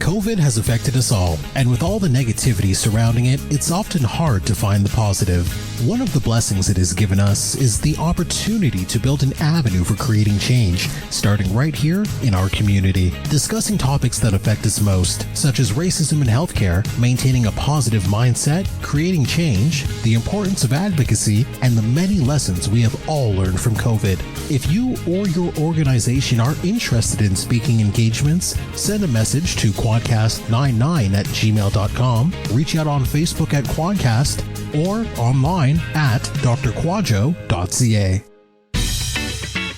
COVID has affected us all, and with all the negativity surrounding it, it's often hard to find the positive. One of the blessings it has given us is the opportunity to build an avenue for creating change, starting right here in our community. Discussing topics that affect us most, such as racism in healthcare, maintaining a positive mindset, creating change, the importance of advocacy, and the many lessons we have all learned from COVID. If you or your organization are interested in speaking engagements, send a message to quadcast99@gmail.com, reach out on Facebook at Quadcast, or online at drkwadwo.ca.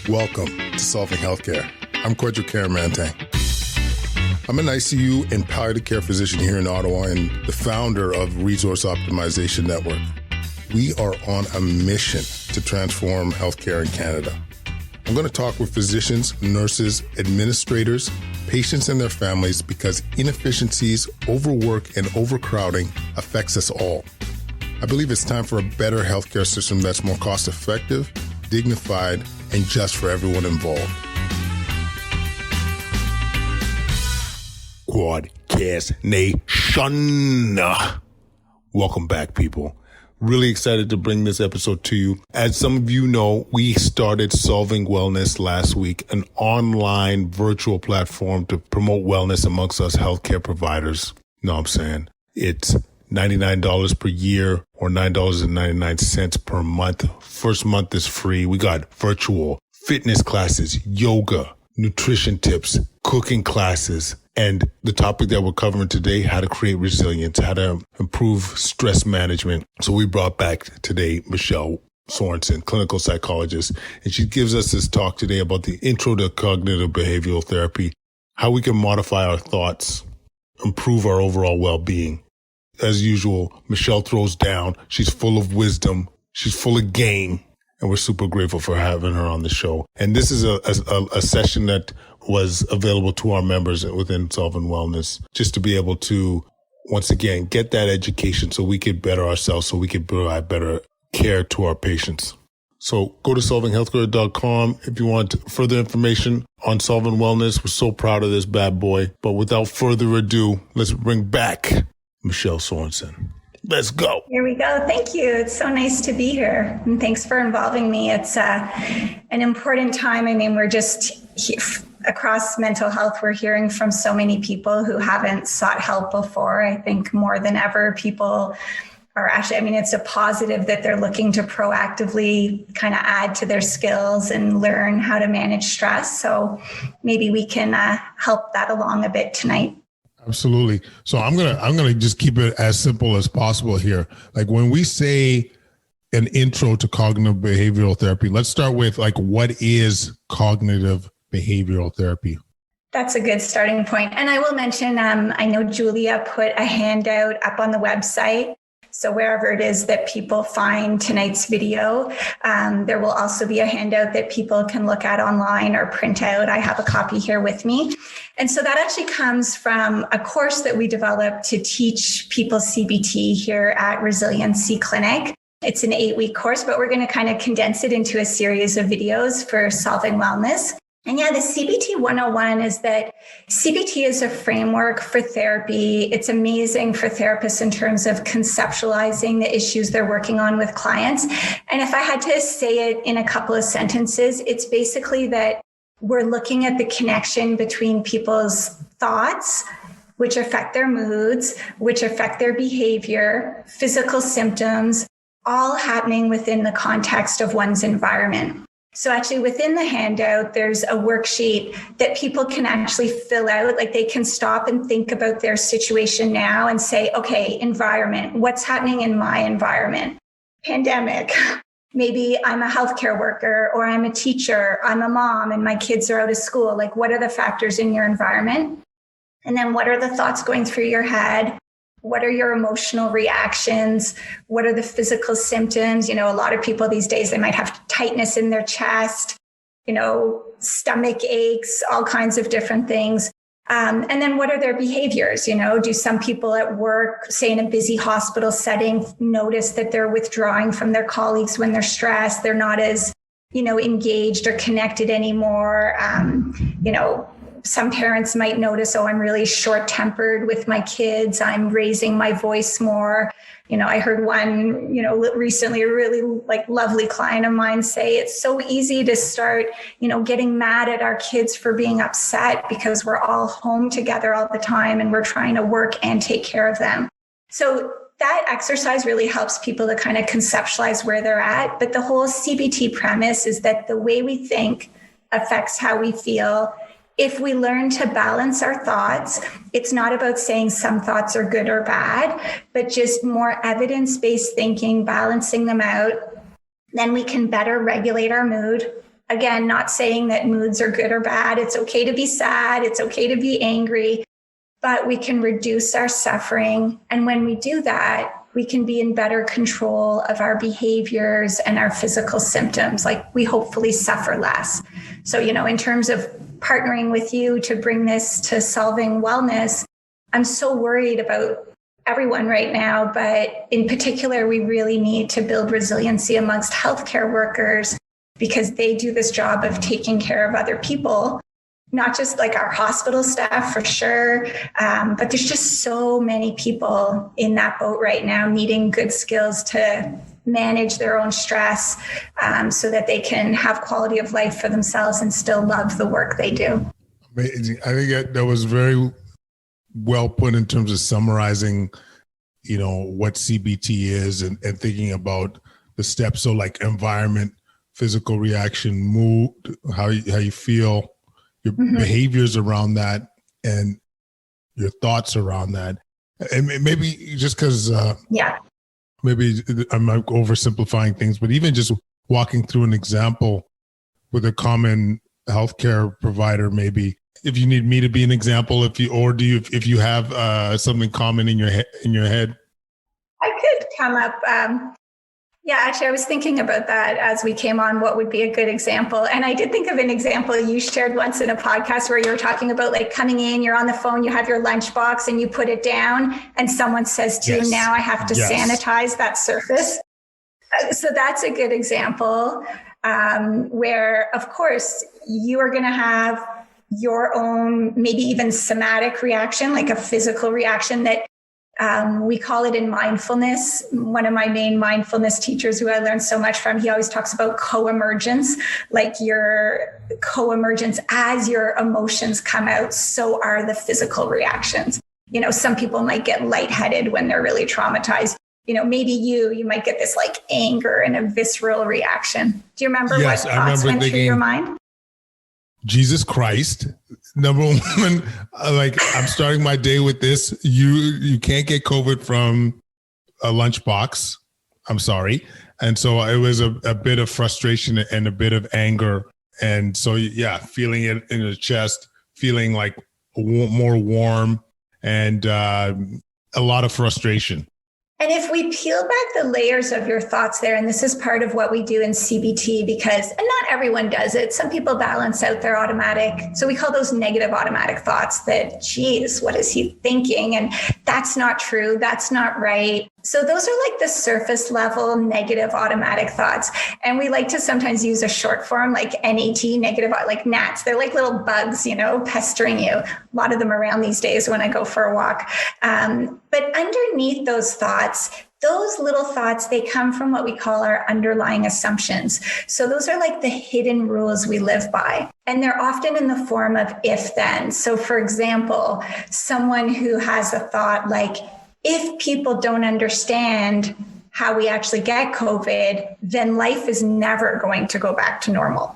Welcome to Solving Healthcare. I'm Kwadwo Kyeremanteng. I'm an ICU and palliative care physician here in Ottawa and the founder of Resource Optimization Network. We are on a mission to transform healthcare in Canada. I'm going to talk with physicians, nurses, administrators, patients and their families because inefficiencies, overwork, and overcrowding affects us all. I believe it's time for a better healthcare system that's more cost-effective, dignified, and just for everyone involved. Quadcast Nation. Welcome back, people. Really excited to bring this episode to you. As some of you know, we started Solving Wellness last week, an online virtual platform to promote wellness amongst us healthcare providers. You know what I'm saying? It's $99 per year or $9.99 per month. First month is free. We got virtual fitness classes, yoga, nutrition tips, cooking classes, and the topic that we're covering today, how to create resilience, how to improve stress management. So we brought back today Michelle Sorensen, clinical psychologist, and she gives us this talk today about the intro to cognitive behavioral therapy, how we can modify our thoughts, improve our overall well-being. As usual, Michelle throws down. She's full of wisdom. She's full of game. And we're super grateful for having her on the show. And this is a session that was available to our members within Solving Wellness, just to be able to, once again, get that education so we could better ourselves, so we could provide better care to our patients. So go to solvinghealthcare.com if you want further information on Solving Wellness. We're so proud of this bad boy. But without further ado, let's bring back Michelle Sorensen. Let's go. Here we go. Thank you. It's so nice to be here. And thanks for involving me. It's an important time. I mean, we're just across mental health. We're hearing from so many people who haven't sought help before. I think more than ever, people are actually, I mean, it's a positive that they're looking to proactively kind of add to their skills and learn how to manage stress. So maybe we can help that along a bit tonight. Absolutely. So I'm gonna just keep it as simple as possible here. Like when we say an intro to cognitive behavioral therapy, let's start with like, what is cognitive behavioral therapy? That's a good starting point. And I will mention, I know Julia put a handout up on the website. So wherever it is that people find tonight's video, there will also be a handout that people can look at online or print out. I have a copy here with me. And so that actually comes from a course that we developed to teach people CBT here at Resiliency Clinic. It's an 8-week course, but we're going to kind of condense it into a series of videos for Solving Wellness. And yeah, the CBT 101 is that CBT is a framework for therapy. It's amazing for therapists in terms of conceptualizing the issues they're working on with clients. And if I had to say it in a couple of sentences, it's basically that we're looking at the connection between people's thoughts, which affect their moods, which affect their behavior, physical symptoms, all happening within the context of one's environment. So actually within the handout, there's a worksheet that people can actually fill out. Like they can stop and think about their situation now and say, okay, environment, what's happening in my environment? Pandemic. Maybe I'm a healthcare worker or I'm a teacher, I'm a mom and my kids are out of school. Like what are the factors in your environment? And then what are the thoughts going through your head? What are your emotional reactions? What are the physical symptoms? You know, a lot of people these days, they might have tightness in their chest, you know, stomach aches, all kinds of different things. And then what are their behaviors? You know, do some people at work, say in a busy hospital setting, notice that they're withdrawing from their colleagues when they're stressed? They're not as, you know, engaged or connected anymore. You know, some parents might notice, oh, I'm really short-tempered with my kids. I'm raising my voice more. I heard one, recently, a really lovely client of mine say it's so easy to start, getting mad at our kids for being upset because we're all home together all the time and we're trying to work and take care of them. So that exercise really helps people to kind of conceptualize where they're at. But the whole CBT premise is that the way we think affects how we feel. If we learn to balance our thoughts, it's not about saying some thoughts are good or bad, but just more evidence-based thinking, balancing them out, then we can better regulate our mood. Again, not saying that moods are good or bad. It's okay to be sad. It's okay to be angry, but we can reduce our suffering. And when we do that, we can be in better control of our behaviors and our physical symptoms. We hopefully suffer less. So, in terms of partnering with you to bring this to solving wellness, I'm so worried about everyone right now, but in particular, we really need to build resiliency amongst healthcare workers because they do this job of taking care of other people, not just our hospital staff for sure, but there's just so many people in that boat right now needing good skills to manage their own stress so that they can have quality of life for themselves and still love the work they do. Amazing. I think that was very well put in terms of summarizing, what CBT is and thinking about the steps. So environment, physical reaction, mood, how you feel, your behaviors around that, and your thoughts around that. And maybe just because maybe I'm oversimplifying things, but even just walking through an example with a common healthcare provider, maybe if you need me to be an example, if you have something common in your head. I could come up. Actually, I was thinking about that as we came on, what would be a good example. And I did think of an example you shared once in a podcast where you were talking about coming in, you're on the phone, you have your lunchbox and you put it down and someone says to you, now I have to sanitize that surface. So that's a good example where, of course, you are going to have your own, maybe even somatic reaction, like a physical reaction that we call it in mindfulness. One of my main mindfulness teachers who I learned so much from, he always talks about co-emergence, your co-emergence as your emotions come out, so are the physical reactions. Some people might get lightheaded when they're really traumatized. Maybe you might get this anger and a visceral reaction. Do you remember what thoughts went through your mind? Jesus Christ, number one, I'm starting my day with this. You can't get COVID from a lunchbox. I'm sorry. And so it was a bit of frustration and a bit of anger. And so, feeling it in the chest, feeling more warm and a lot of frustration. And if we peel back the layers of your thoughts there, and this is part of what we do in CBT and not everyone does it. Some people balance out their automatic. So we call those negative automatic thoughts that, geez, what is he thinking? And that's not true. That's not right. So those are the surface level negative automatic thoughts. And we like to sometimes use a short form NAT, negative, gnats. They're little bugs, pestering you. A lot of them around these days when I go for a walk. But underneath those thoughts, those little thoughts, they come from what we call our underlying assumptions. So those are the hidden rules we live by. And they're often in the form of if then. So for example, someone who has a thought if people don't understand how we actually get COVID, then life is never going to go back to normal.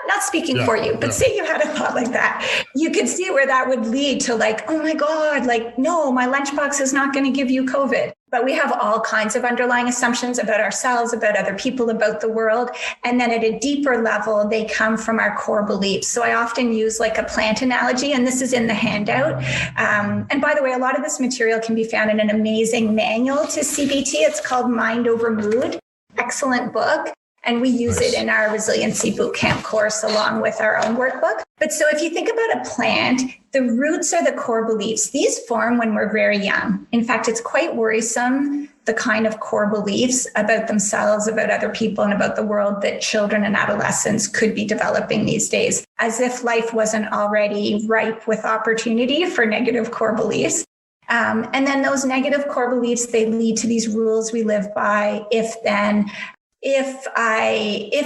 Not speaking for you, but say you had a thought like that. You could see where that would lead to oh my God, no, my lunchbox is not going to give you COVID. But we have all kinds of underlying assumptions about ourselves, about other people, about the world. And then at a deeper level, they come from our core beliefs. So I often use a plant analogy, and this is in the handout. And by the way, a lot of this material can be found in an amazing manual to CBT. It's called Mind Over Mood. Excellent book. And we use Nice. it in our resiliency bootcamp course along with our own workbook. But so if you think about a plant, the roots are the core beliefs. These form when we're very young. In fact, it's quite worrisome, the kind of core beliefs about themselves, about other people, and about the world that children and adolescents could be developing these days, as if life wasn't already ripe with opportunity for negative core beliefs. And then those negative core beliefs, they lead to these rules we live by. If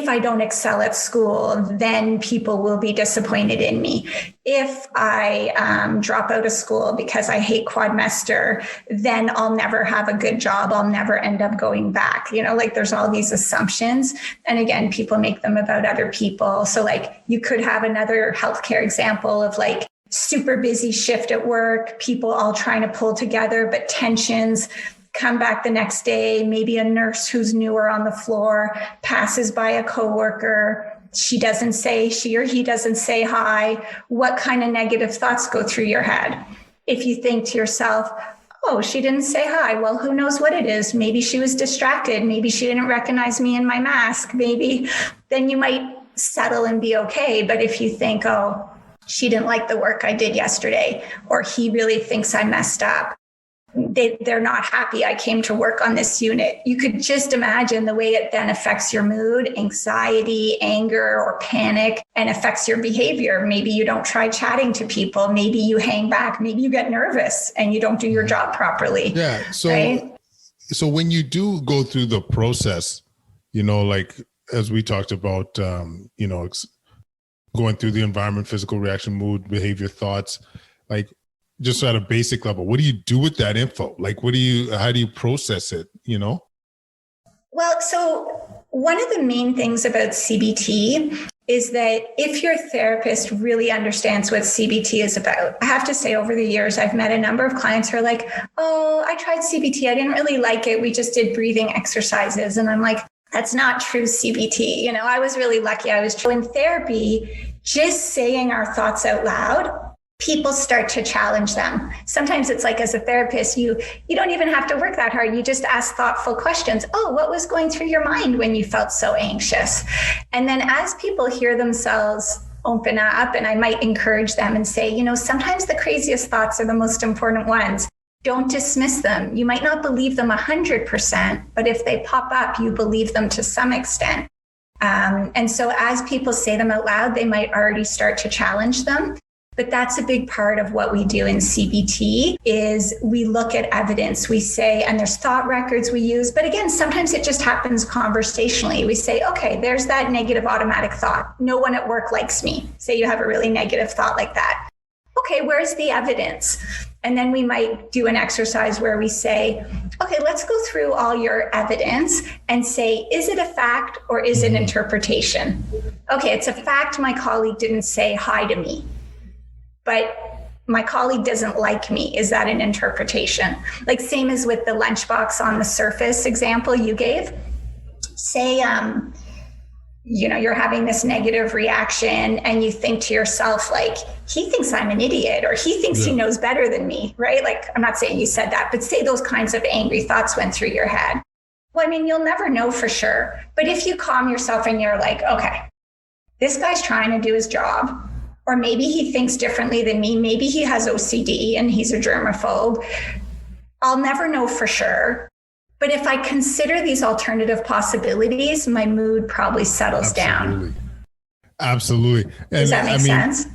I don't excel at school, then people will be disappointed in me. If I drop out of school because I hate quadmester, then I'll never have a good job. I'll never end up going back. Like there's all these assumptions. And again, people make them about other people. So like you could have another healthcare example of like super busy shift at work, people all trying to pull together, but tensions. Come back the next day, maybe a nurse who's newer on the floor passes by a coworker. She or he doesn't say hi. What kind of negative thoughts go through your head? If you think to yourself, oh, she didn't say hi. Well, who knows what it is? Maybe she was distracted. Maybe she didn't recognize me in my mask. Maybe then you might settle and be okay. But if you think, oh, she didn't like the work I did yesterday, or he really thinks I messed up, they're not happy I came to work on this unit. You could just imagine the way it then affects your mood, anxiety, anger, or panic, and affects your behavior. Maybe you don't try chatting to people. Maybe you hang back. Maybe you get nervous and you don't do your job properly. Yeah. So, right? So when you do go through the process, like as we talked about, going through the environment, physical reaction, mood, behavior, thoughts, like, just at a basic level, what do you do with that info? Like, how do you process it, Well, so one of the main things about CBT is that if your therapist really understands what CBT is about, I have to say over the years, I've met a number of clients who are like, oh, I tried CBT. I didn't really like it. We just did breathing exercises. And I'm like, that's not true CBT. I was really lucky. I was in therapy, just saying our thoughts out loud, people start to challenge them. Sometimes it's like, as a therapist, you don't even have to work that hard. You just ask thoughtful questions. Oh, what was going through your mind when you felt so anxious? And then as people hear themselves open up, and I might encourage them and say, sometimes the craziest thoughts are the most important ones. Don't dismiss them. You might not believe them 100%, but if they pop up, you believe them to some extent. And so as people say them out loud, they might already start to challenge them. But that's a big part of what we do in CBT is we look at evidence. We say, and there's thought records we use, but again, sometimes it just happens conversationally. We say, okay, there's that negative automatic thought. No one at work likes me. Say you have a really negative thought like that. Okay, where's the evidence? And then we might do an exercise where we say, okay, let's go through all your evidence and say, is it a fact or is it interpretation? Okay, it's a fact my colleague didn't say hi to me, but my colleague doesn't like me. Is that an interpretation? Like same as with the lunchbox on the surface example you gave. Say, you're having this negative reaction and you think to yourself, like, he thinks I'm an idiot, or he thinks he knows better than me, right? Like, I'm not saying you said that, but say those kinds of angry thoughts went through your head. Well, you'll never know for sure. But if you calm yourself and you're like, okay, this guy's trying to do his job, or maybe he thinks differently than me. Maybe he has OCD and he's a germaphobe. I'll never know for sure. But if I consider these alternative possibilities, my mood probably settles down. Absolutely. And does that make sense?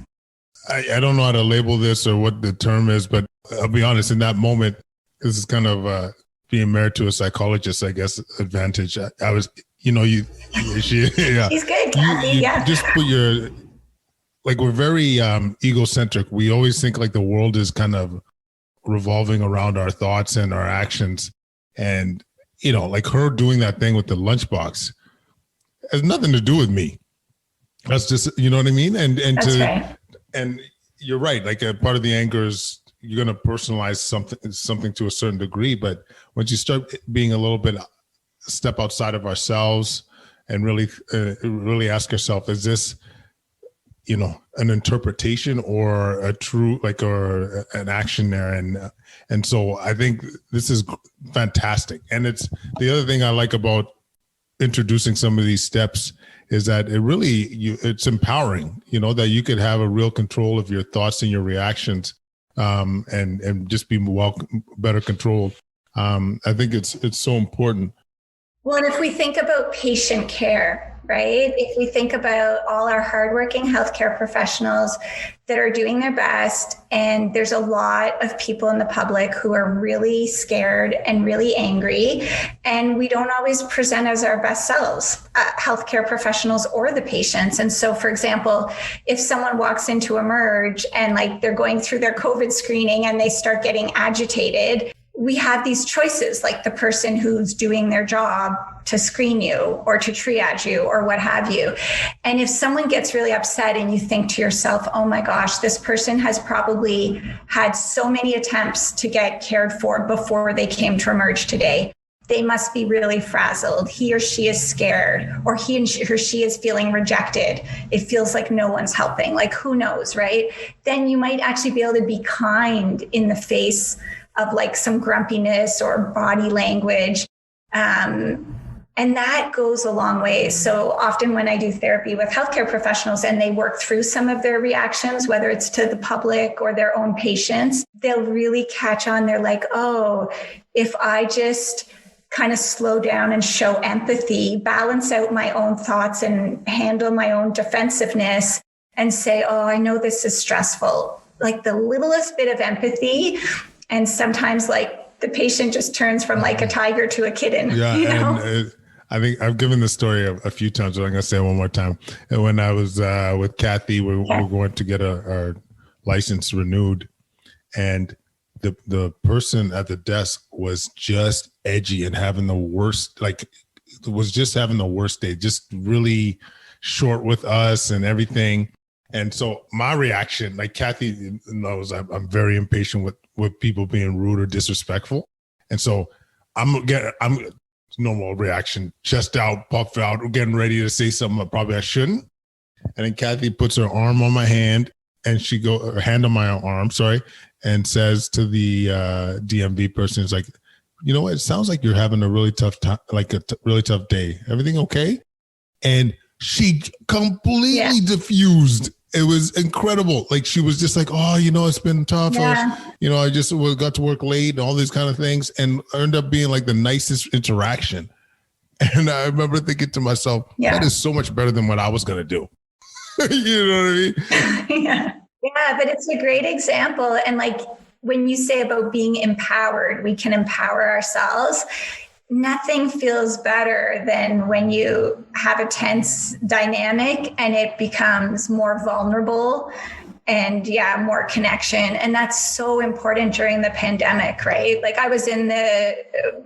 I don't know how to label this or what the term is, but I'll be honest, in that moment, this is kind of being married to a psychologist, I guess, advantage. I was, yeah. He's good, Kathy, yeah. Just put your... Like, we're very egocentric. We always think like the world is kind of revolving around our thoughts and our actions. And, like her doing that thing with the lunchbox has nothing to do with me. That's just, you know what I mean? And you're right. Like a part of the anger is you're going to personalize something to a certain degree. But once you start being a little bit step outside of ourselves and really ask yourself, is this, an interpretation or a true, or an action there. And so I think this is fantastic. And it's the other thing I like about introducing some of these steps is that it's empowering, that you could have a real control of your thoughts and your reactions, and just be better controlled. I think it's so important. Well, and if we think about patient care, right? If we think about all our hardworking healthcare professionals that are doing their best, and there's a lot of people in the public who are really scared and really angry, and we don't always present as our best selves, healthcare professionals or the patients. And so, for example, if someone walks into Emerge and like they're going through their COVID screening and they start getting agitated, we have these choices, like the person who's doing their job to screen you or to triage you or what have you. And if someone gets really upset and you think to yourself, oh my gosh, this person has probably had so many attempts to get cared for before they came to Emerge today. They must be really frazzled. He or she is scared, or he or she is feeling rejected. It feels like no one's helping. Like, who knows, right? Then you might actually be able to be kind in the face of like some grumpiness or body language. And that goes a long way. So often when I do therapy with healthcare professionals and they work through some of their reactions, whether it's to the public or their own patients, they'll really catch on. They're like, oh, if I just kind of slow down and show empathy, balance out my own thoughts and handle my own defensiveness and say, oh, I know this is stressful. Like the littlest bit of empathy. And sometimes like the patient just turns from like a tiger to a kitten. Yeah. And I think I've given this story a few times, but I'm going to say it one more time. And when I was with Kathy, we were going to get our license renewed. And the person at the desk was just edgy and having the worst, having the worst day, just really short with us and everything. And so my reaction, like Kathy knows, I'm very impatient with people being rude or disrespectful. And so I'm normal reaction, chest out, puff out, getting ready to say something probably I shouldn't. And then Kathy puts her arm on my hand and her hand on my arm, and says to the DMV person, it's like, you know what? It sounds like you're having a really tough time, really tough day. Everything okay? And she completely diffused. It was incredible. Like she was just like, oh, it's been tough. Yeah. I just got to work late and all these kind of things, and ended up being like the nicest interaction. And I remember thinking to myself, that is so much better than what I was going to do. You know what I mean? Yeah, but it's a great example. And like when you say about being empowered, we can empower ourselves. Nothing feels better than when you have a tense dynamic and it becomes more vulnerable and more connection. And that's so important during the pandemic, right? Like I was in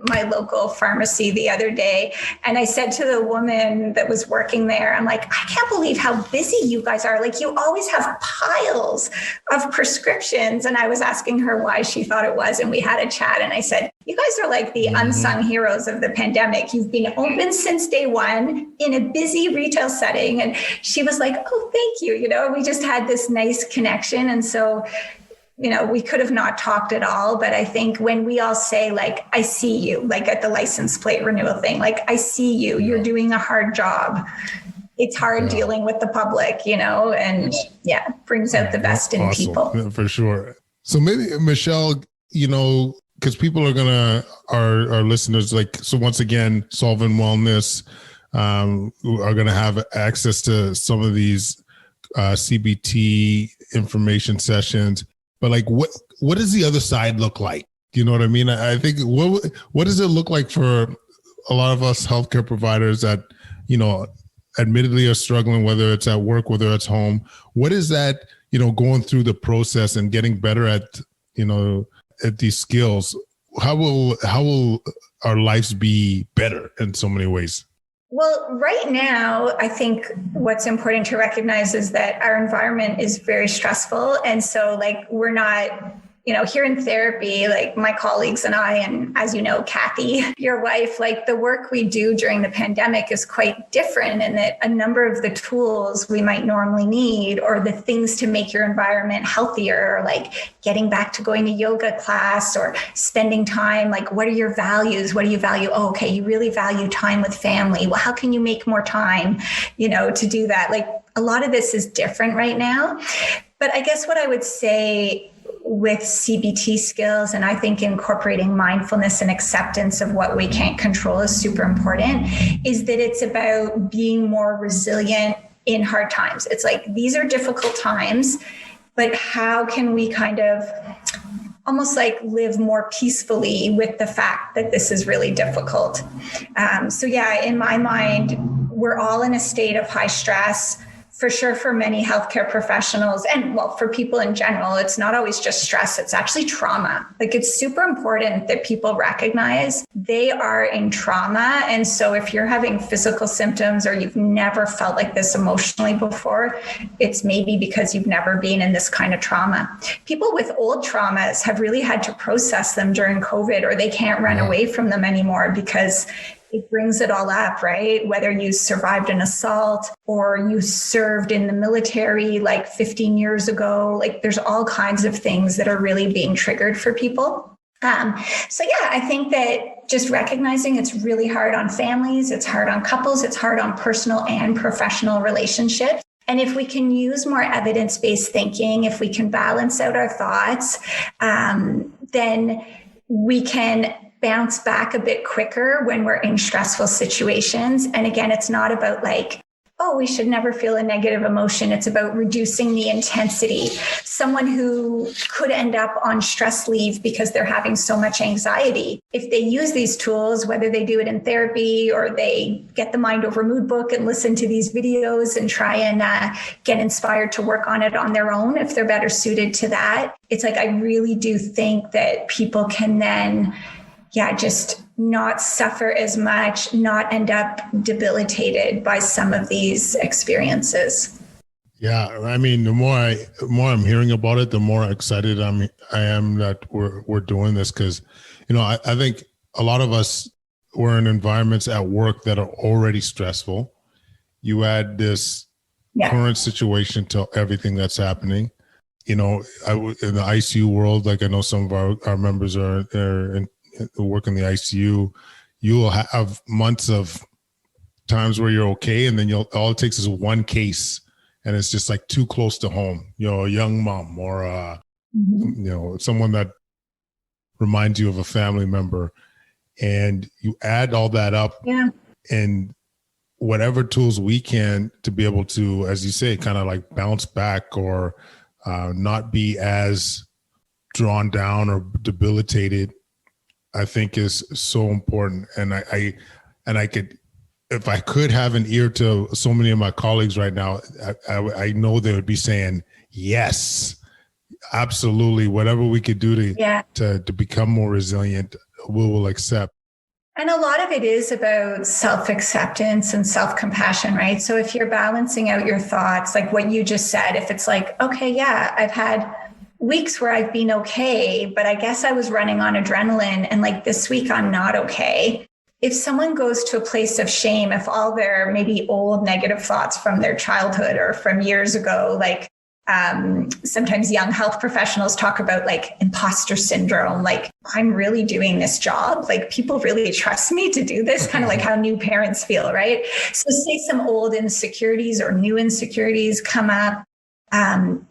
my local pharmacy the other day and I said to the woman that was working there, I'm like, I can't believe how busy you guys are. Like you always have piles of prescriptions. And I was asking her why she thought it was. And we had a chat and I said, you guys are like the unsung heroes of the pandemic. You've been open since day one in a busy retail setting. And she was like, oh, thank you. We just had this nice connection. And so, we could have not talked at all. But I think when we all say like, I see you, like at the license plate renewal thing, like, I see you, you're doing a hard job. It's hard dealing with the public, and brings out the best in people. For sure. So maybe Michelle, because people are our listeners, so once again, Solving Wellness are going to have access to some of these CBT information sessions. But like, what does the other side look like? You know what I mean? I think what does it look like for a lot of us healthcare providers that, admittedly are struggling, whether it's at work, whether it's home? What is that, going through the process and getting better at these skills? How will our lives be better in so many ways? Well, right now, I think what's important to recognize is that our environment is very stressful. And so we're not here in therapy, like my colleagues and I, and as you know, Kathy, your wife, like the work we do during the pandemic is quite different in that a number of the tools we might normally need, or the things to make your environment healthier, like getting back to going to yoga class or spending time, like what are your values? What do you value? Oh, okay, you really value time with family. Well, how can you make more time, to do that? Like a lot of this is different right now. But I guess what I would say with CBT skills, and I think incorporating mindfulness and acceptance of what we can't control is super important, is that it's about being more resilient in hard times. It's like, these are difficult times, but how can we kind of almost like live more peacefully with the fact that this is really difficult? So yeah, in my mind, we're all in a state of high stress. For sure, for many healthcare professionals, and well, for people in general, it's not always just stress, it's actually trauma. Like, it's super important that people recognize they are in trauma. And so if you're having physical symptoms or you've never felt like this emotionally before, it's maybe because you've never been in this kind of trauma. People with old traumas have really had to process them during COVID, or they can't run away from them anymore because it brings it all up, right? Whether you survived an assault or you served in the military like 15 years ago, like there's all kinds of things that are really being triggered for people. So yeah, I think that just recognizing it's really hard on families, it's hard on couples, it's hard on personal and professional relationships. And if we can use more evidence-based thinking, if we can balance out our thoughts, then we can bounce back a bit quicker when we're in stressful situations. And again, it's not about like, oh, we should never feel a negative emotion. It's about reducing the intensity. Someone who could end up on stress leave because they're having so much anxiety, if they use these tools, whether they do it in therapy or they get the Mind Over Mood book and listen to these videos and try and get inspired to work on it on their own, if they're better suited to that, it's like, I really do think that people can then just not suffer as much, not end up debilitated by some of these experiences. Yeah, I mean, the more I'm hearing about it, the more excited I am that we're doing this, because, I think a lot of us were in environments at work that are already stressful. You add this current situation to everything that's happening. In the ICU world, like I know some of our members are in work in the ICU, you will have months of times where you're okay, and then all it takes is one case, and it's just like too close to home. A young mom or someone that reminds you of a family member, and you add all that up, and whatever tools we can to be able to, as you say, kind of like bounce back or not be as drawn down or debilitated, I think is so important. And I could, if I could have an ear to so many of my colleagues right now, I know they would be saying, yes, absolutely. Whatever we could do to become more resilient, we will accept. And a lot of it is about self-acceptance and self-compassion, right? So if you're balancing out your thoughts, like what you just said, if it's like, okay, yeah, I've had weeks where I've been okay, but I guess I was running on adrenaline, and like this week I'm not okay. If someone goes to a place of shame, if all their maybe old negative thoughts from their childhood or from years ago, like sometimes young health professionals talk about like imposter syndrome, like I'm really doing this job, like people really trust me to do this, kind of like how new parents feel, right? So say some old insecurities or new insecurities come up.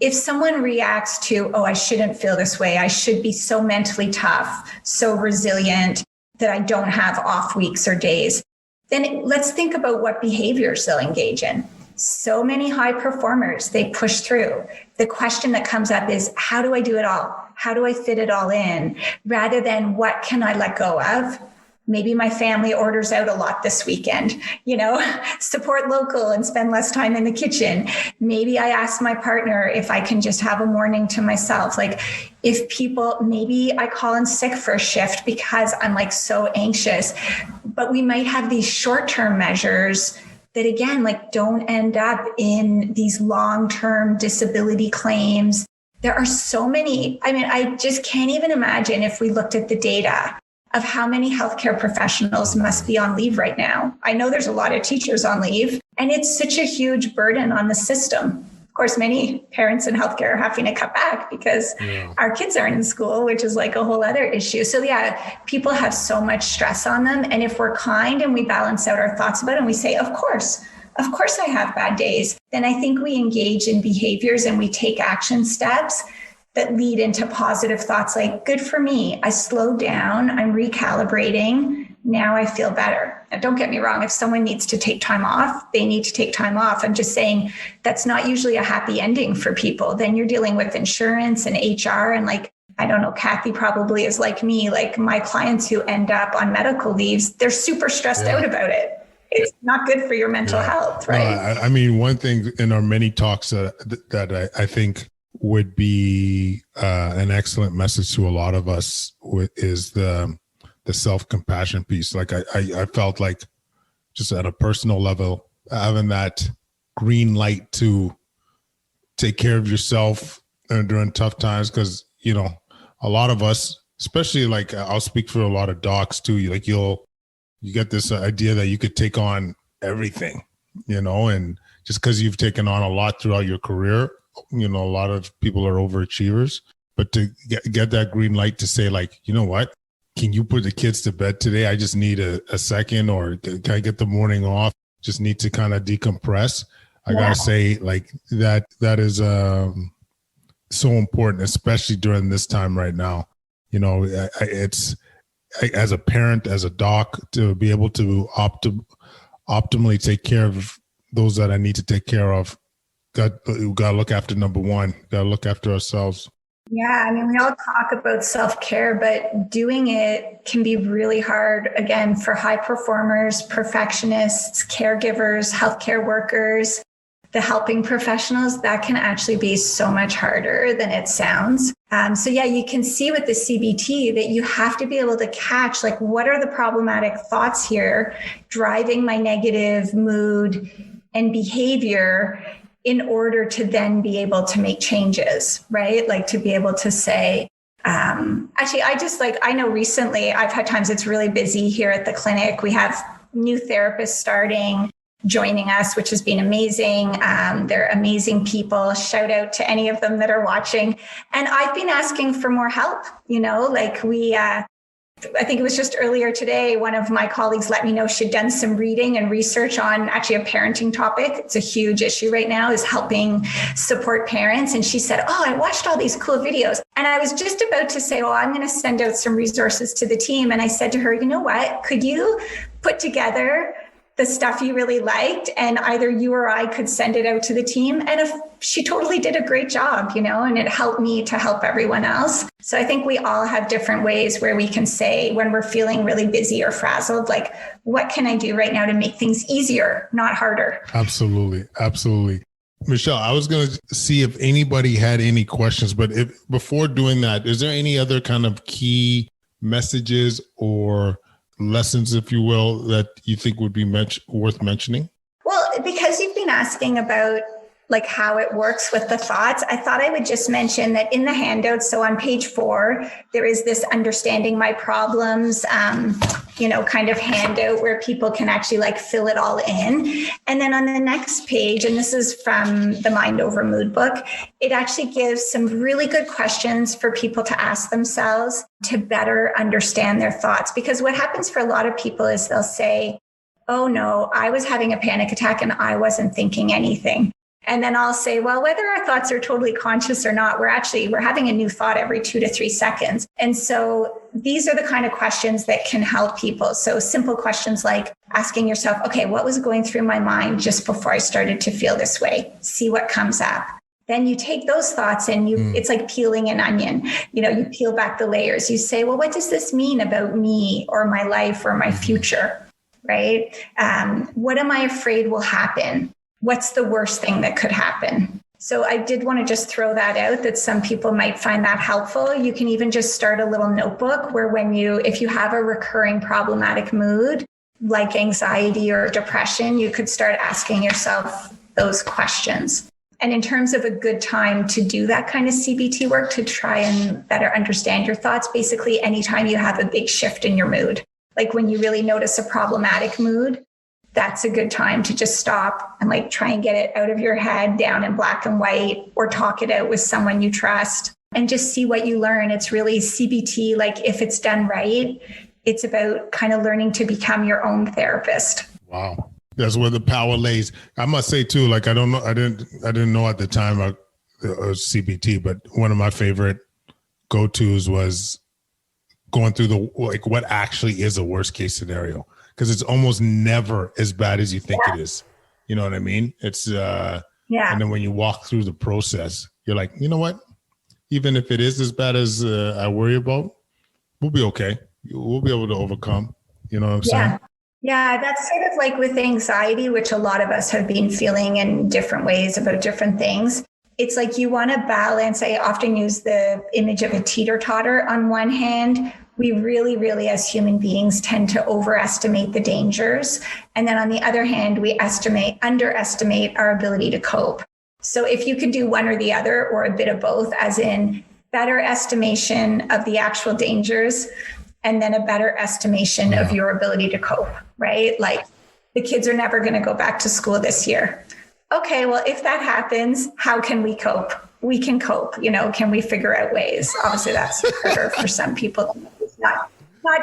If someone reacts to, oh, I shouldn't feel this way, I should be so mentally tough, so resilient that I don't have off weeks or days, then let's think about what behaviors they'll engage in. So many high performers, they push through. The question that comes up is, how do I do it all? How do I fit it all in? Rather than what can I let go of? Maybe my family orders out a lot this weekend, support local and spend less time in the kitchen. Maybe I ask my partner if I can just have a morning to myself. Like maybe I call in sick for a shift because I'm like so anxious, but we might have these short-term measures that again, like don't end up in these long-term disability claims there are so many. I mean, I just can't even imagine if we looked at the data of how many healthcare professionals must be on leave right now. I know there's a lot of teachers on leave, and it's such a huge burden on the system. Of course, many parents in healthcare are having to cut back because our kids aren't in school, which is like a whole other issue. So yeah, people have so much stress on them. And if we're kind and we balance out our thoughts about it and we say, of course I have bad days, then I think we engage in behaviors and we take action steps that lead into positive thoughts like, good for me. I slowed down. I'm recalibrating. Now I feel better. And don't get me wrong, if someone needs to take time off, they need to take time off. I'm just saying that's not usually a happy ending for people. Then you're dealing with insurance and HR. And like, I don't know, Kathy probably is like me, like my clients who end up on medical leaves, they're super stressed out about it. It's not good for your mental health, right? No, I mean, one thing in our many talks that I think would be an excellent message to a lot of us is the self-compassion piece. Like I felt like just at a personal level, having that green light to take care of yourself during tough times. Cause you know, a lot of us, especially like I'll speak for a lot of docs too. Like you get this idea that you could take on everything, you know, and just cause you've taken on a lot throughout your career, you know, a lot of people are overachievers, but to get that green light to say like, you know what, can you put the kids to bed today? I just need a second, or can I get the morning off? Just need to kind of decompress. I gotta say like that is so important, especially during this time right now. You know, it's as a parent, as a doc, to be able to optimally take care of those that I need to take care of. We gotta look after number one, gotta look after ourselves. Yeah, I mean, we all talk about self-care, but doing it can be really hard, again, for high performers, perfectionists, caregivers, healthcare workers, the helping professionals. That can actually be so much harder than it sounds. So yeah, you can see with the CBT that you have to be able to catch, like, what are the problematic thoughts here driving my negative mood and behavior, in order to then be able to make changes, right? Like to be able to say, actually, I know recently I've had times it's really busy here at the clinic. We have new therapists starting, joining us, which has been amazing. They're amazing people. Shout out to any of them that are watching. And I've been asking for more help, you know, like I think it was just earlier today, one of my colleagues let me know she'd done some reading and research on actually a parenting topic. It's a huge issue right now, is helping support parents. And she said, oh, I watched all these cool videos. And I was just about to say, well, I'm going to send out some resources to the team. And I said to her, you know what, could you put together the stuff you really liked, and either you or I could send it out to the team? And if she totally did a great job, you know, and it helped me to help everyone else. So I think we all have different ways where we can say, when we're feeling really busy or frazzled, like, what can I do right now to make things easier, not harder? Absolutely. Absolutely. Michelle, I was going to see if anybody had any questions, but before doing that, is there any other kind of key messages or lessons, if you will, that you think would be worth mentioning? Well, because you've been asking about like how it works with the thoughts, I thought I would just mention that in the handout, so on page 4, there is this understanding my problems, kind of handout where people can actually like fill it all in. And then on the next page, and this is from the Mind Over Mood book, it actually gives some really good questions for people to ask themselves to better understand their thoughts. Because what happens for a lot of people is they'll say, oh no, I was having a panic attack and I wasn't thinking anything. And then I'll say, well, whether our thoughts are totally conscious or not, we're having a new thought every 2 to 3 seconds. And so these are the kind of questions that can help people. So simple questions like asking yourself, okay, what was going through my mind just before I started to feel this way? See what comes up. Then you take those thoughts and it's like peeling an onion. You know, you peel back the layers. You say, well, what does this mean about me or my life or my future, right? What am I afraid will happen? What's the worst thing that could happen? So I did want to just throw that out, that some people might find that helpful. You can even just start a little notebook where if you have a recurring problematic mood, like anxiety or depression, you could start asking yourself those questions. And in terms of a good time to do that kind of CBT work to try and better understand your thoughts, basically anytime you have a big shift in your mood, like when you really notice a problematic mood, that's a good time to just stop and like try and get it out of your head down in black and white, or talk it out with someone you trust and just see what you learn. It's really CBT, like if it's done right, it's about kind of learning to become your own therapist. Wow. That's where the power lays. I must say too, like, I don't know, I didn't know at the time of CBT, but one of my favorite go-tos was going through what actually is a worst case scenario. Because it's almost never as bad as you think it is. You know what I mean? It's, and then when you walk through the process, you're like, you know what? Even if it is as bad as I worry about, we'll be okay. We'll be able to overcome. You know what I'm saying? Yeah, that's sort of like with anxiety, which a lot of us have been feeling in different ways about different things. It's like you want to balance. I often use the image of a teeter-totter. On one hand, we really, really, as human beings, tend to overestimate the dangers. And then on the other hand, we underestimate our ability to cope. So if you could do one or the other, or a bit of both, as in better estimation of the actual dangers, and then a better estimation of your ability to cope, right? Like the kids are never going to go back to school this year. Okay, well, if that happens, how can we cope? We can cope, can we figure out ways? Obviously that's harder for some people. Not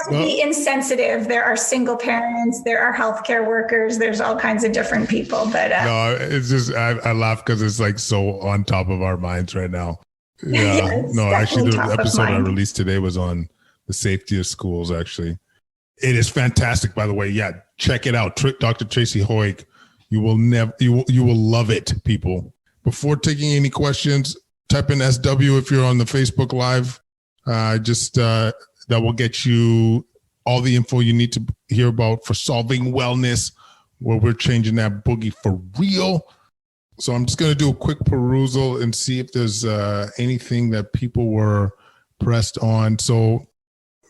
to be insensitive. There are single parents, there are healthcare workers, there's all kinds of different people, but no, it's just, I laugh because it's like so on top of our minds right now. Yeah, no, actually the episode I released today was on the safety of schools. Actually, it is fantastic, by the way. Yeah, check it out. Dr. Tracy Hoig. You will love it, people. Before taking any questions, type in SW if you're on the Facebook Live. That will get you all the info you need to hear about for Solving Wellness, where we're changing that boogie for real. So I'm just going to do a quick perusal and see if there's anything that people were pressed on. So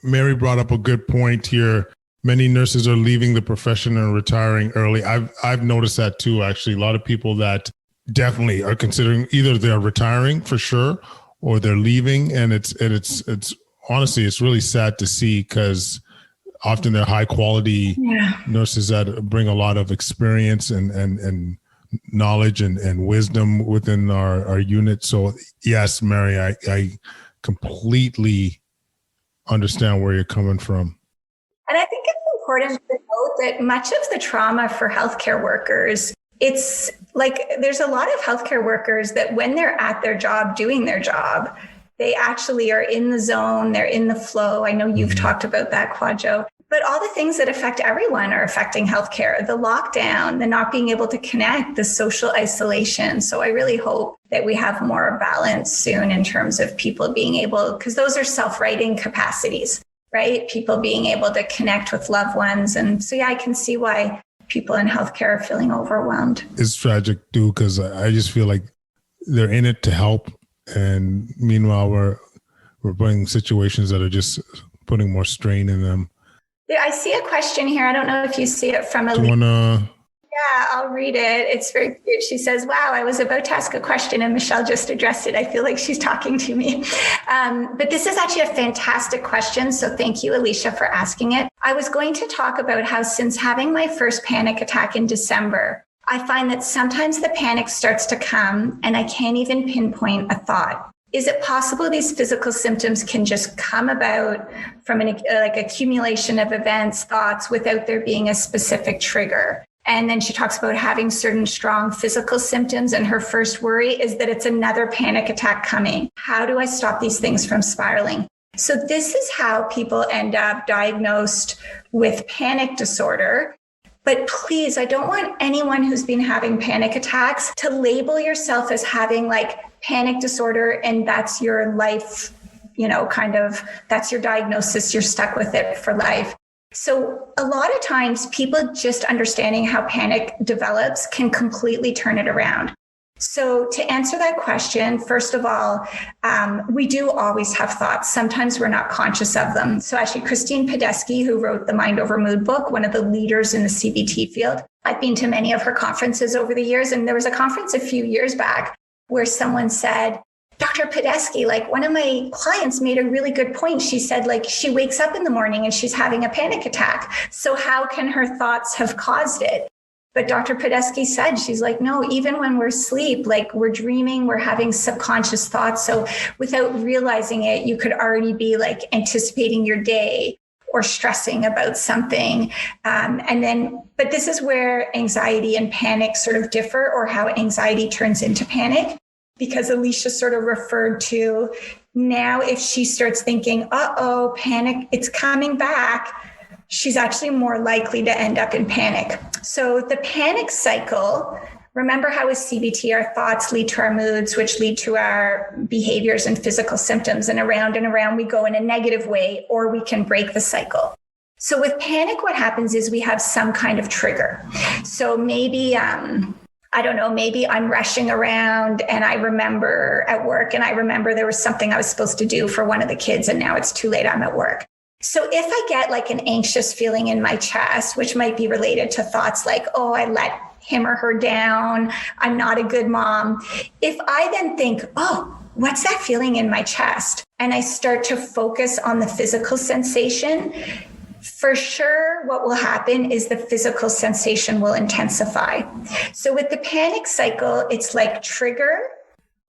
Mary brought up a good point here. Many nurses are leaving the profession and retiring early. I've noticed that too, actually. A lot of people that definitely are considering either they're retiring for sure or they're leaving. And it's honestly, it's really sad to see, because often they're high quality nurses that bring a lot of experience and knowledge and wisdom within our unit. So yes, Mary, I completely understand where you're coming from. And I think it's important to note that much of the trauma for healthcare workers, it's like there's a lot of healthcare workers that when they're at their job, doing their job, they actually are in the zone, they're in the flow. I know you've talked about that, Kwadwo. But all the things that affect everyone are affecting healthcare, the lockdown, the not being able to connect, the social isolation. So I really hope that we have more balance soon in terms of people being able, because those are self-righting capacities, right? People being able to connect with loved ones. And so, I can see why people in healthcare are feeling overwhelmed. It's tragic too, because I just feel like they're in it to help. And meanwhile, we're putting situations that are just putting more strain in them. I see a question here. I don't know if you see it from Do you wanna... Yeah, I'll read it. It's very cute. She says, wow, I was about to ask a question and Michelle just addressed it. I feel like she's talking to me. But this is actually a fantastic question. So thank you, Alicia, for asking it. I was going to talk about how since having my first panic attack in December, I find that sometimes the panic starts to come and I can't even pinpoint a thought. Is it possible these physical symptoms can just come about from an accumulation of events, thoughts, without there being a specific trigger? And then she talks about having certain strong physical symptoms. And her first worry is that it's another panic attack coming. How do I stop these things from spiraling? So this is how people end up diagnosed with panic disorder. But please, I don't want anyone who's been having panic attacks to label yourself as having like panic disorder and that's your life, that's your diagnosis. You're stuck with it for life. So a lot of times people just understanding how panic develops can completely turn it around. So to answer that question, first of all, we do always have thoughts. Sometimes we're not conscious of them. So actually, Christine Podesky, who wrote the Mind Over Mood book, one of the leaders in the CBT field, I've been to many of her conferences over the years. And there was a conference a few years back where someone said, Dr. Podesky, like one of my clients made a really good point. She said, like, she wakes up in the morning and she's having a panic attack. So how can her thoughts have caused it? But Dr. Podesky said, she's like, no, even when we're asleep, like we're dreaming, we're having subconscious thoughts. So without realizing it, you could already be like anticipating your day or stressing about something. But this is where anxiety and panic sort of differ, or how anxiety turns into panic, because Alicia sort of referred to now if she starts thinking, uh-oh, panic, it's coming back, she's actually more likely to end up in panic. So the panic cycle, remember how with CBT, our thoughts lead to our moods, which lead to our behaviors and physical symptoms. And around we go in a negative way, or we can break the cycle. So with panic, what happens is we have some kind of trigger. So maybe, I don't know, maybe I'm rushing around and I remember at work, and I remember there was something I was supposed to do for one of the kids, and now it's too late, I'm at work. So if I get like an anxious feeling in my chest, which might be related to thoughts like, oh, I let him or her down, I'm not a good mom. If I then think, oh, what's that feeling in my chest? And I start to focus on the physical sensation, for sure, what will happen is the physical sensation will intensify. So with the panic cycle, it's like trigger,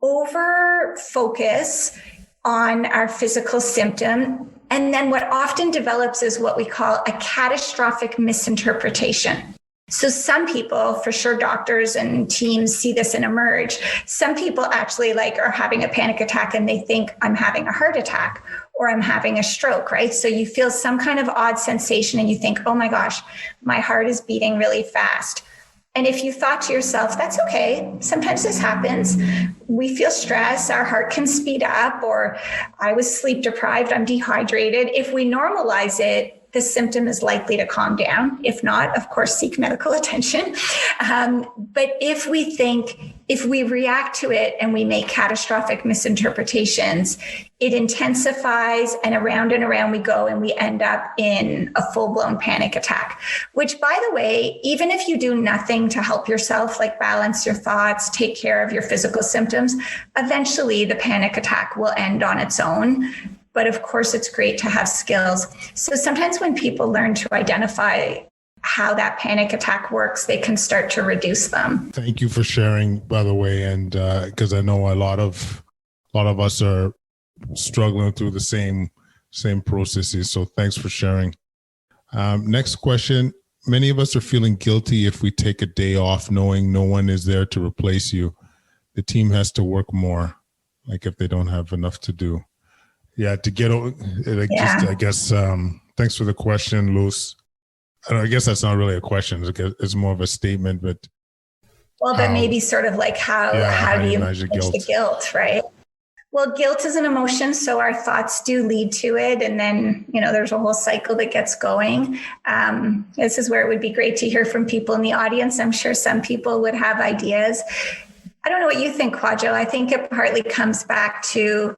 over focus on our physical symptom. And then what often develops is what we call a catastrophic misinterpretation. So some people, for sure, doctors and teams see this and emerge. Some people actually like are having a panic attack and they think I'm having a heart attack or I'm having a stroke, right? So you feel some kind of odd sensation and you think, oh my gosh, my heart is beating really fast. And if you thought to yourself, that's okay, sometimes this happens. We feel stress, our heart can speed up, or I was sleep deprived, I'm dehydrated. If we normalize it, the symptom is likely to calm down. If not, of course, seek medical attention. But if we react to it and we make catastrophic misinterpretations, it intensifies, and around we go, and we end up in a full-blown panic attack, which, by the way, even if you do nothing to help yourself, like balance your thoughts, take care of your physical symptoms, eventually the panic attack will end on its own. But of course, it's great to have skills. So sometimes when people learn to identify how that panic attack works, they can start to reduce them. Thank you for sharing, by the way, and because I know a lot of us are struggling through the same processes. So thanks for sharing. Next question. Many of us are feeling guilty if we take a day off, knowing no one is there to replace you. The team has to work more, like if they don't have enough to do. Yeah, to get like yeah. Just I guess thanks for the question, Luz. I guess that's not really a question; it's more of a statement. But maybe sort of like how do you manage the guilt, right? Well, guilt is an emotion, so our thoughts do lead to it, and then there's a whole cycle that gets going. This is where it would be great to hear from people in the audience. I'm sure some people would have ideas. I don't know what you think, Kwadwo. I think it partly comes back to,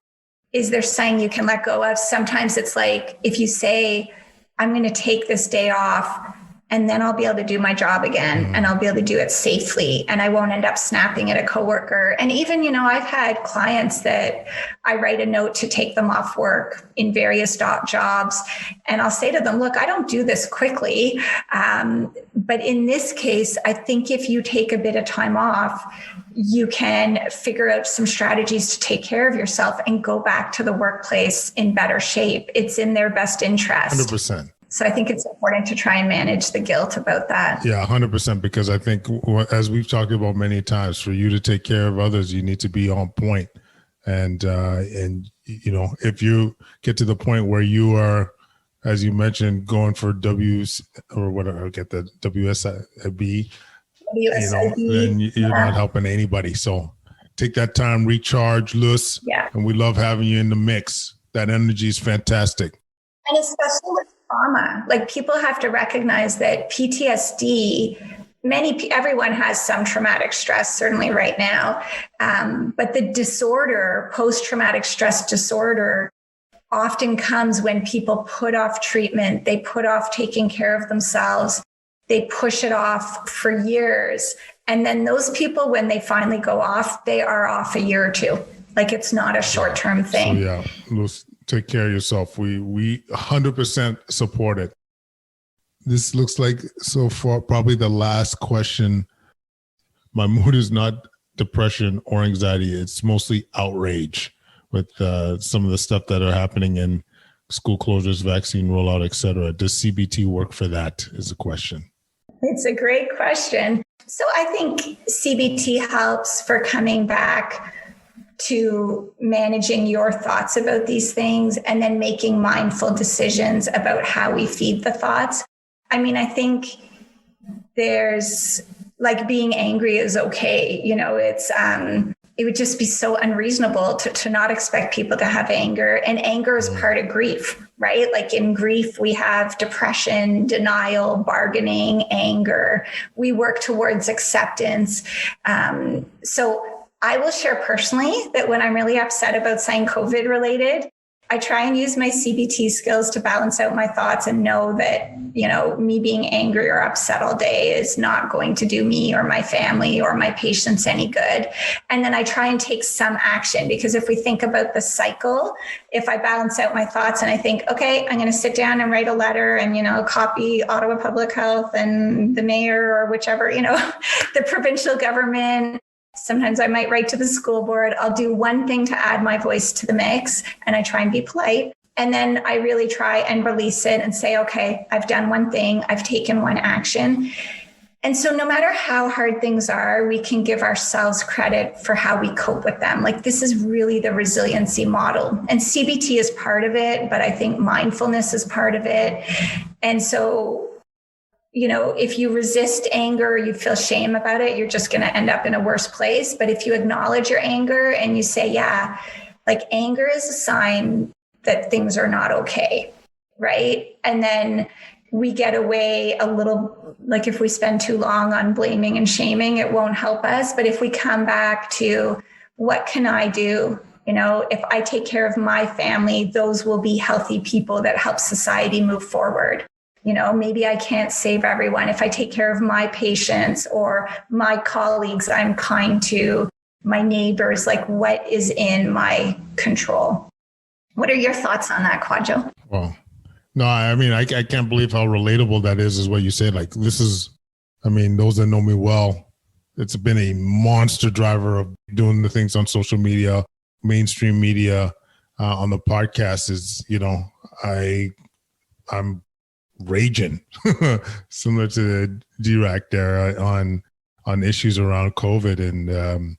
is there something you can let go of? Sometimes it's like, if you say, I'm going to take this day off and then I'll be able to do my job again and I'll be able to do it safely and I won't end up snapping at a coworker. And even, I've had clients that I write a note to take them off work in various jobs. And I'll say to them, look, I don't do this quickly. But in this case, I think if you take a bit of time off, you can figure out some strategies to take care of yourself and go back to the workplace in better shape. It's in their best interest. 100%. So I think it's important to try and manage the guilt about that. Yeah, 100%. Because I think, as we've talked about many times, for you to take care of others, you need to be on point. And if you get to the point where you are, as you mentioned, going for WSIB, then you're not helping anybody. So take that time, recharge, Luz. Yeah. And we love having you in the mix. That energy is fantastic. And especially with trauma, like people have to recognize that PTSD everyone has some traumatic stress, certainly right now. But the disorder, post-traumatic stress disorder, often comes when people put off treatment, they put off taking care of themselves, they push it off for years. And then those people, when they finally go off, they are off a year or two. Like, it's not a short-term thing. So let's take care of yourself. We 100% support it. This looks like, so far, probably the last question. My mood is not depression or anxiety. It's mostly outrage with some of the stuff that are happening in school closures, vaccine rollout, et cetera. Does CBT work for that is the question. It's a great question. So I think CBT helps for coming back to managing your thoughts about these things and then making mindful decisions about how we feed the thoughts. I mean, I think there's like, being angry is okay. You know, it would just be so unreasonable to not expect people to have anger. And anger is part of grief, right? Like, in grief, we have depression, denial, bargaining, anger. We work towards acceptance. So I will share personally that when I'm really upset about something COVID related, I try and use my CBT skills to balance out my thoughts and know that, you know, me being angry or upset all day is not going to do me or my family or my patients any good. And then I try and take some action, because if we think about the cycle, if I balance out my thoughts and I think, okay, I'm going to sit down and write a letter and, you know, copy Ottawa Public Health and the mayor or whichever, you know, the provincial government. Sometimes I might write to the school board. I'll do one thing to add my voice to the mix, and I try and be polite. And then I really try and release it and say, okay, I've done one thing. I've taken one action. And so no matter how hard things are, we can give ourselves credit for how we cope with them. Like, this is really the resiliency model. And CBT is part of it, but I think mindfulness is part of it. And so, you know, if you resist anger, you feel shame about it, you're just going to end up in a worse place. But if you acknowledge your anger and you say, yeah, like, anger is a sign that things are not okay, right? And then we get away a little, like, if we spend too long on blaming and shaming, it won't help us. But if we come back to, what can I do? You know, if I take care of my family, those will be healthy people that help society move forward. You know, maybe I can't save everyone. If I take care of my patients or my colleagues, I'm kind to my neighbors, like, what is in my control? What are your thoughts on that, Kwadwo? Well, no, I mean, I can't believe how relatable that is what you said. Like, this is, I mean, those that know me well, it's been a monster driver of doing the things on social media, mainstream media, on the podcast is, you know, I'm raging similar to the DRAC there on issues around COVID. And,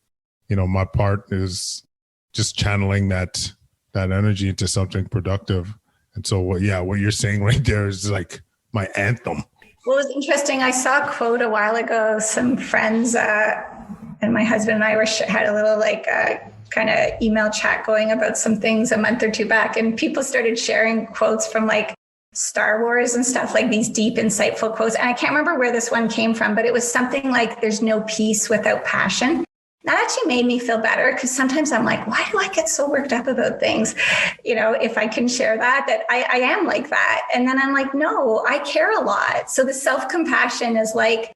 you know, my part is just channeling that energy into something productive. And so what you're saying right there is like my anthem. Well, it was interesting. I saw a quote a while ago. Some friends and my husband and I had a little kind of email chat going about some things a month or two back. And people started sharing quotes from like Star Wars and stuff, like these deep, insightful quotes. And I can't remember where this one came from, but it was something like, there's no peace without passion. That actually made me feel better, because sometimes I'm like, why do I get so worked up about things? You know, if I can share that I am like that. And then I'm like, no, I care a lot. So the self-compassion is like,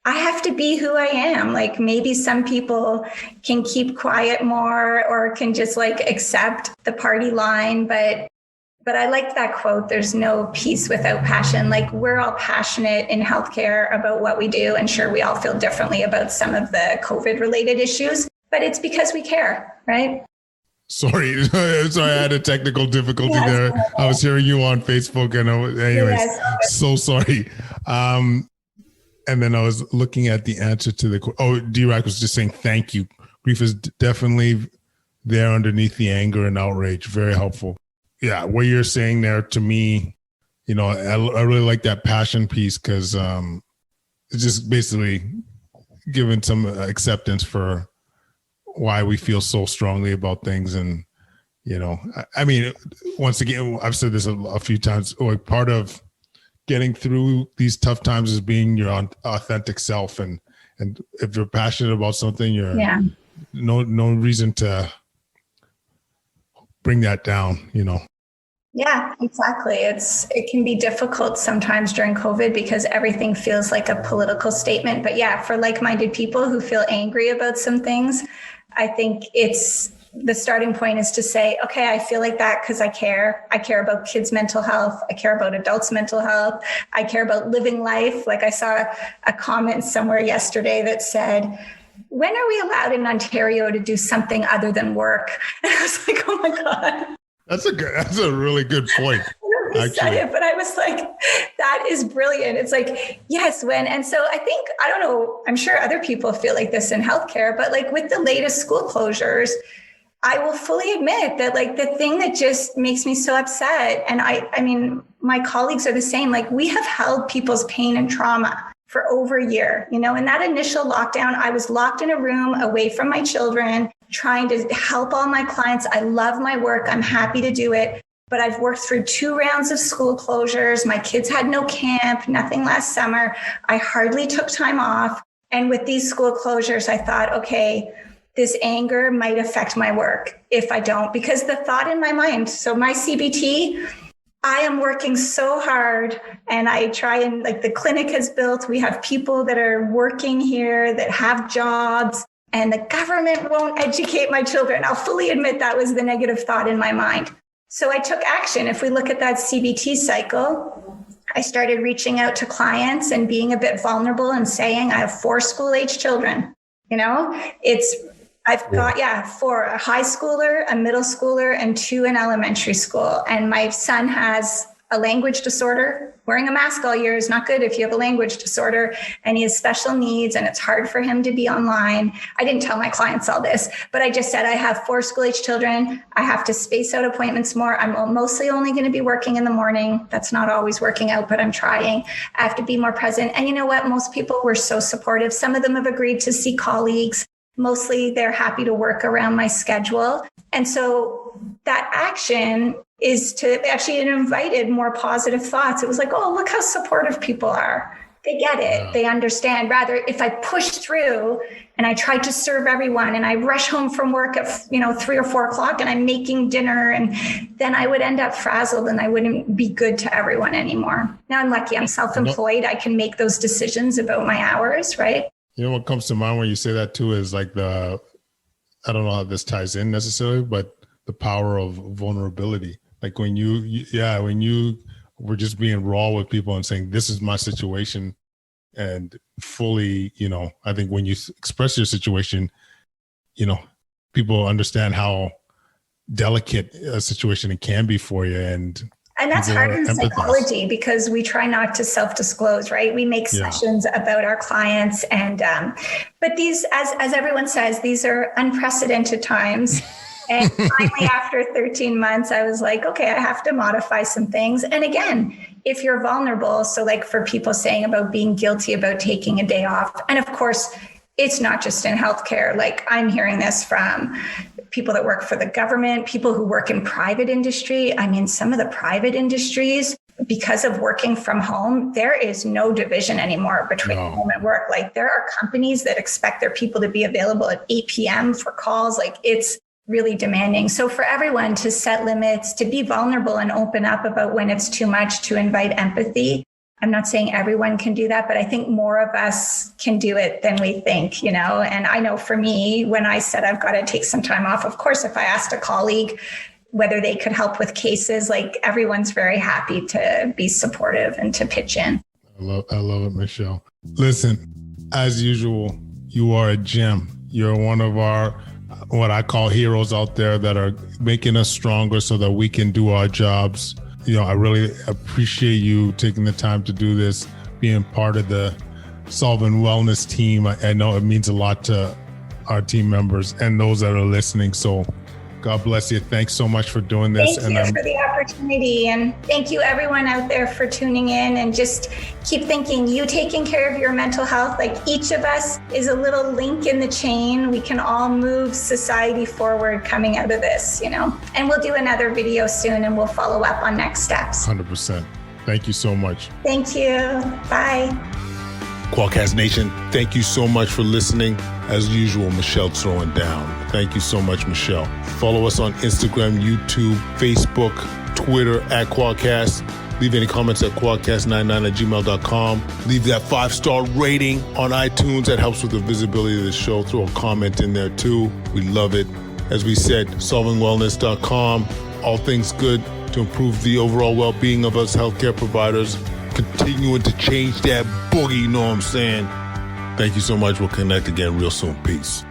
I have to be who I am. Like, maybe some people can keep quiet more or can just like accept the party line. But I liked that quote, there's no peace without passion. Like, we're all passionate in healthcare about what we do. And sure, we all feel differently about some of the COVID related issues, but it's because we care, right? Sorry, I had a technical difficulty there. I was hearing you on Facebook and so sorry. And then I was looking at the answer to the D-Rack was just saying, thank you. Grief is definitely there underneath the anger and outrage. Very helpful. Yeah, what you're saying there to me, you know, I really like that passion piece, because it's just basically giving some acceptance for why we feel so strongly about things. And, you know, I mean, once again, I've said this a few times, like part of getting through these tough times is being your authentic self. And if you're passionate about something, you're no reason to bring that down, Yeah, exactly. It can be difficult sometimes during COVID because everything feels like a political statement. But yeah, for like-minded people who feel angry about some things, I think the starting point is to say, okay, I feel like that because I care. I care about kids' mental health. I care about adults' mental health. I care about living life. Like I saw a comment somewhere yesterday that said, when are we allowed in Ontario to do something other than work? And I was like, oh my God. That's a really good point. I said it, but I was like, that is brilliant. It's like, yes, and so I think, I don't know, I'm sure other people feel like this in healthcare, but like with the latest school closures, I will fully admit that like the thing that just makes me so upset, and I mean, my colleagues are the same, like we have held people's pain and trauma for over a year. In that initial lockdown, I was locked in a room away from my children, trying to help all my clients. I love my work. I'm happy to do it. But I've worked through 2 rounds of school closures. My kids had no camp, nothing last summer. I hardly took time off. And with these school closures, I thought, okay, this anger might affect my work if I don't, because the thought in my mind, so my CBT, I am working so hard and I try and like the clinic has built, we have people that are working here that have jobs, and the government won't educate my children. I'll fully admit that was the negative thought in my mind. So I took action. If we look at that CBT cycle, I started reaching out to clients and being a bit vulnerable and saying, I have 4 school-age children. I've got, 4, a high schooler, a middle schooler, and 2 in elementary school. And my son has a language disorder. Wearing a mask all year is not good if you have a language disorder, and he has special needs and it's hard for him to be online. I didn't tell my clients all this, but I just said I have 4 school-age children. I have to space out appointments more. I'm mostly only going to be working in the morning. That's not always working out, but I'm trying. I have to be more present. And you know what? Most people were so supportive. Some of them have agreed to see colleagues. Mostly they're happy to work around my schedule. And so that action is to actually, it invited more positive thoughts. It was like, oh, look how supportive people are. They get it. They understand. Rather, if I push through and I try to serve everyone and I rush home from work at 3 or 4 o'clock and I'm making dinner, and then I would end up frazzled and I wouldn't be good to everyone anymore. Now I'm lucky. I'm self-employed. I can make those decisions about my hours, right? What comes to mind when you say that too is like I don't know how this ties in necessarily, but the power of vulnerability. Like when you were just being raw with people and saying, this is my situation, and fully, I think when you express your situation, people understand how delicate a situation it can be for you. And that's hard in psychology because we try not to self-disclose, right? We make sessions about our clients, and but these, as everyone says, these are unprecedented times. And finally, after 13 months, I was like, okay, I have to modify some things. And again, if you're vulnerable, so like for people saying about being guilty about taking a day off, and of course, it's not just in healthcare. Like I'm hearing this from people that work for the government, people who work in private industry. I mean, some of the private industries, because of working from home, there is no division anymore between home and work. Like there are companies that expect their people to be available at 8 p.m. for calls. Like it's really demanding. So for everyone to set limits, to be vulnerable and open up about when it's too much, to invite empathy. I'm not saying everyone can do that, but I think more of us can do it than we think, And I know for me, when I said I've got to take some time off, of course, if I asked a colleague whether they could help with cases, like everyone's very happy to be supportive and to pitch in. I love it, Michelle. Listen, as usual, you are a gem. You're one of our, what I call heroes out there that are making us stronger so that we can do our jobs. I really appreciate you taking the time to do this, being part of the Solving Wellness team. I know it means a lot to our team members and those that are listening. So God bless you. Thanks so much for doing this. Thank you for the opportunity. And thank you everyone out there for tuning in, and just keep thinking, you taking care of your mental health, like each of us is a little link in the chain. We can all move society forward coming out of this, And we'll do another video soon and we'll follow up on next steps. 100%. Thank you so much. Thank you. Bye. Kwadcast Nation, thank you so much for listening. As usual, Michelle throwing down. Thank you so much, Michelle. Follow us on Instagram, YouTube, Facebook, Twitter at Kwadcast. Leave any comments at kwadcast99@gmail.com. Leave that 5-star rating on iTunes. That helps with the visibility of the show. Throw a comment in there too. We love it. As we said, solvingwellness.com. All things good to improve the overall well-being of us healthcare providers. Continuing to change that boogie, you know what I'm saying? Thank you so much. We'll connect again real soon. Peace.